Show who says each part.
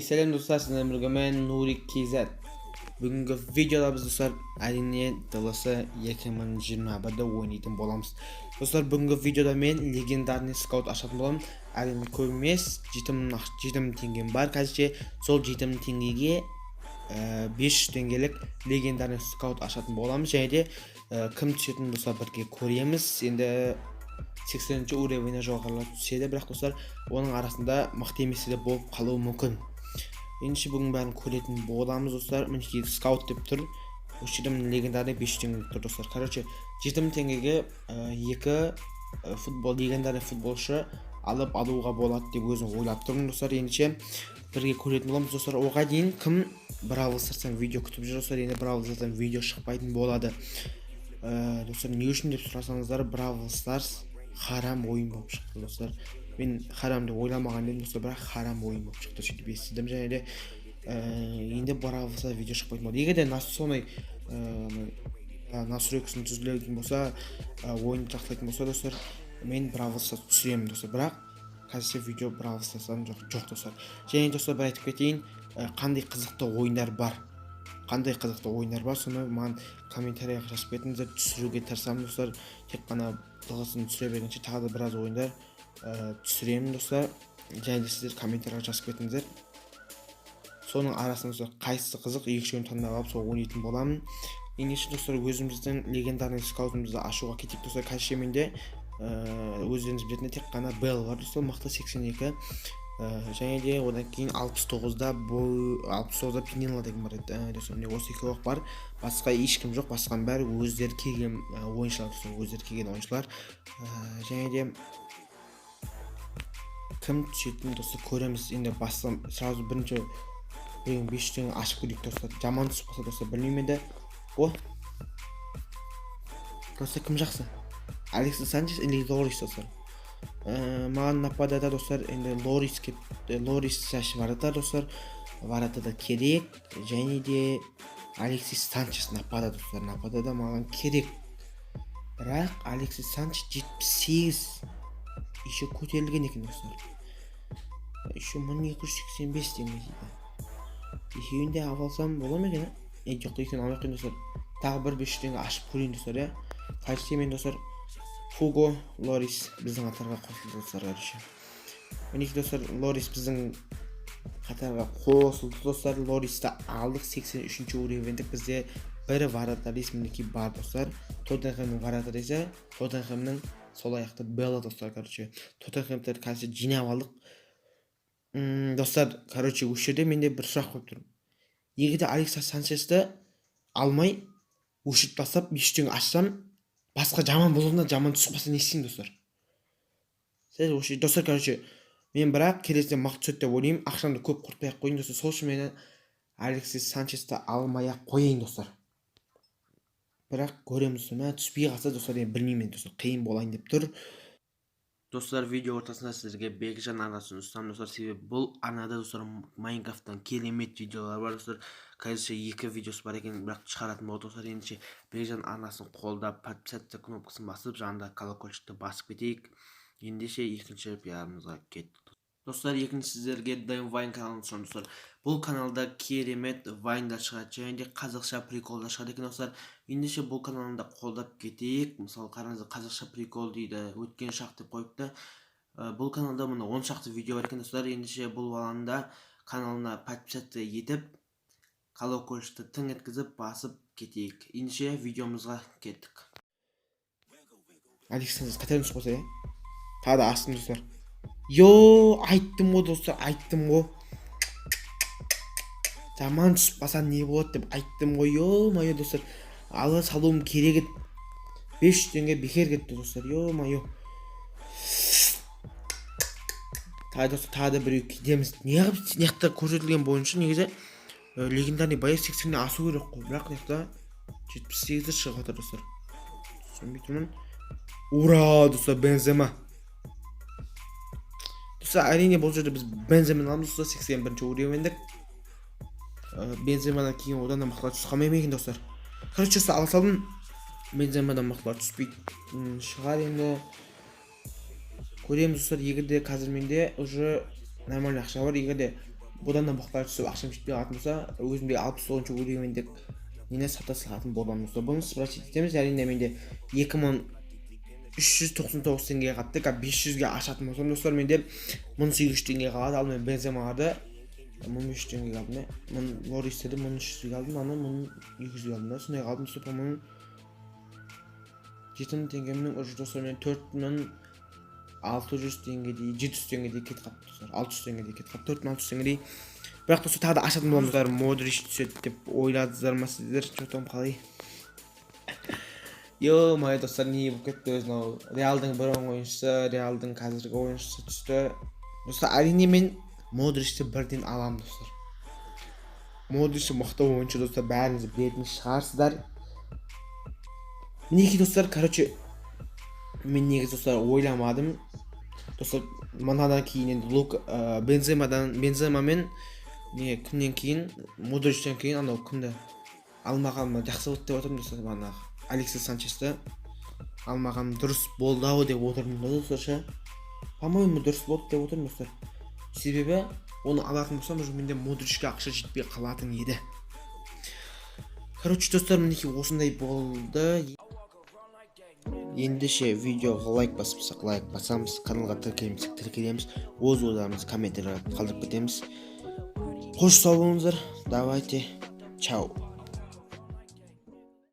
Speaker 1: Selam dostlar, sizlerle birlikte ben Nuri KZ. Бүгінгі видеода біз достар әрине даласы 2021-де ойнайтын боламыз. Достар, бүгінгі видеода мен легендарный скаут ашатын боламын. Әрине көп емес, 7000 теңгем бар. Қазірше сол 7000 теңгеге 500 теңгелік легендарный скаут ашатын боламыз. Және де кім түсетінін достар бірге көреміз. Енді 80 уровені жоғарылап түседі, бірақ достар оның арасында мықты емесі де болып қалуы мүмкін. Ендеше бүгін бәрін көретін боламыз достар. Мінекей скаут деп тұр. Осы жерде легендарный 500 теңге тұр достар. Короче, 7000 теңгеге екі легендарный футболшы алуға болады деп өзім ойлап тұрмын достар. Ендеше бірге көретін боламыз достар. Оған дейін кім Бравл Старстан видео күтіп жүр достар, енді Бравл Старстан видео шықпайтын болады. Достар, не үшін деп сұрасаңыздар, Бравл Старс харам ойын болып шықты достар. Мен харам деп ойламаған едім достар, бірақ харам ойын болып шықты, сөйтіп естідім. Және де енді Бравл Старс видео шықпайтын болады. Егер де Насур екісін түзілетін болса, ойын жақсылайтын болса достар, мен Бравл Старс түсіремін достар, бірақ қазірше видео Бравл Старстан жоқ достар. Және достар, бір айтып кетейін, қандай қызықты ойындар бар, соны маған комментарияға жазып кетіңіздер, түсіруге тырысамын достар. Тек қана дағысын түсіре бергенше тағы да біраз ойындар түсіремін достар. Және де сіздер комментарияға жазып кетіңіздер. Соның арасында қайсысы қызық, екіншісін таңдап алып сол ойнайтын боламын. Ендеше достар, өзіміздің легендарный скаутымызды ашуға кетейік достар. Қазірше менде өздеріңіз білетін тек қана Белл бар достар, мықты 82. Және де одан кейін 69-да Пинелла деген бар еді достар. Осы екеуі бар, басқа ешкім жоқ, басқан бәрі өздері келген ойыншылар. Және де кім түсетін достар көреміз. Енді бастам сразу бірінші 500 теңге ашып көрейік достар. Жаман түсіп қалса достар, білмеймін енді. Достар, кім жақсы? Алексис Санчес или Лорис достар? Маған нападада достар, енді Лорис шашы варата достар, варатада керек. Және де Алексис Санчес нападада достар, нападада маған керек. Бірақ Алексис Санчес 78 еще көтерілген екен достар. Еще 1285 теңге дейді. Екеуін де алсам бола ма екен? Жоқ, екеуін алмай қойын достар. Тағы бір 500 теңге ашып көрейін достар. Қайсы мен достар, Хуго Лорис біздің қатарға қосылды достар. Мінекей достар, Лорис біздің қатарға қосылды достар. Лористі алдық, 83 уровендік. Бізде бірі варатарис мінекей бар достар. Тоттенхэмнің варатарисы, Тоттенхэмнің сол аяқты Белла достар. Тоттенхэмдер қазір жинап алдық достар. Осы жерде менде бір сұрақ қойып тұрмын. Егер де Алексис Санчесті алмай өшіріп бастап 500 теңге ашсам, басқа жаман болғанда жаман түсіп қалса не істеймін достар? Достар, мен бірақ келесіде мықты түседі деп ойлаймын. Ақшамды көп құртпай-ақ қойын достар. Сол үшін мені Алексис Санчесті алмай-ақ қойайын достар. Бірақ көреміз достар. Түспей қалса достар, білмеймін достар, қиын болайын деп тұр. Достар, видео ортасында сіздерге Бекжан арнасын ұстам достар. Себебі бұл арнада достар Майнкрафттан керемет видеолар бар достар. Қазірше 2 видеосы бар екен, бірақ шығаратын болды достар. Ендеше Бекжан арнасын қолдап, подписаться кнопкасын басып, жанында колокольчикті басып кетейік. Ендеше екінші пиарымызға кеттік. Достар, екінші сіздерге Дайм Вайн каналын ұсынамын достар. Бұл каналда керемет вайндар шығады, және де қазақша приколдар шығады екен достар. Ендеше бұл каналында қолдап кетейік. Мысалы, қараңыздар, қазақша прикол дейді, өткен шақ деп қойыпты. Бұл каналда мұны 10 шақты видео бар екен достар. Ендеше бұл баланда каналына подписаться етіп, колокольчикті тың еткізіп басып кетейік. Ендеше видеомызға кеттік. Александр, қайтадан түсіп қалса, тағы да астым достар. Айттым ғой достар, айттым ғой. Жаман түсіп қалса не болады деп айттым ғой. Майо достар, ала салуым керек еді. 500 теңге бекер кетті достар. Тағы да біреу кетеміз. Неғып көрсетілген бойынша негізі легендарный бай 80-не асу керек қой. Бірақ неқта 78-ді шығып отыр достар. Түсінбейтімін. Ура достар, Бензема. Достар, әрине бұл жерде біз Бенземаны аламыз достар, 81 уровендік. Бенземадан кейін одан да мықтылар түсіп қалмай ма екен достар? Достар, алсалдым Бенземадан мықтылар түспейді шығар енді. Көреміз достар. Егер де қазір менде уже нормальный ақша бар. Егер де Бұдан да мұқтаж түсіп ақшам жетпей қалатын болса, өзімде 60-тоғызыншы өлеңмен деп нені сата салатын боламын болса, бұны спросить етеміз. Әрине менде 2399 теңге қалды. 500-ге ашатын болсам достар, менде 1800 теңге қалады. Ал мен Бенземаларды 1500 теңге алдым. Мен Лористерді 1300 алдым, аны 1200 алдым да. Сондай қалдым достар, по-моему 7000 теңгемнің уже достар, мен 4600 теңгедей, 700 теңгедей кетіп қалды достар. 600 теңгедей кетіп қалды, 4600 теңгедей. Бірақ достар, тағы да ашатын боламын достар. Модрич түседі деп ойладыңыздар ма сіздер? Что-то қалай? Ё-моё достар, не болып кетті өзі мынау Реалдың бұрынғы ойыншысы, Реалдың қазіргі ойыншысы түсті. Достар, әрине мен Модричті бірден аламын достар. Модрич мықты ойыншы достар, бәріңіз білетін шығарсыздар. Мінекей достар, короче, мен негізі достар ойламадым. Достар, мынадан кейін енді Бензема мен күннен кейін, Модричтен кейін анау күнді алмағаныма жақсы болды деп отырмын достар. Бағанағы Алекс Санчесті алмаған дұрыс болды ау деп отырмын достар. По-моему, дұрыс болды деп отырмын достар. Себебі оны алатын болсам, менде Модричке ақша жетпей қалатын еді. Короче достар, мінекей осындай болды. Ендеше видеоға лайк басып лайк басамыз, каналға тіркелеміз, өз ойларымызды комменттерге қалдырып кетеміз. Қош сау болыңыздар. Давайте. Чао.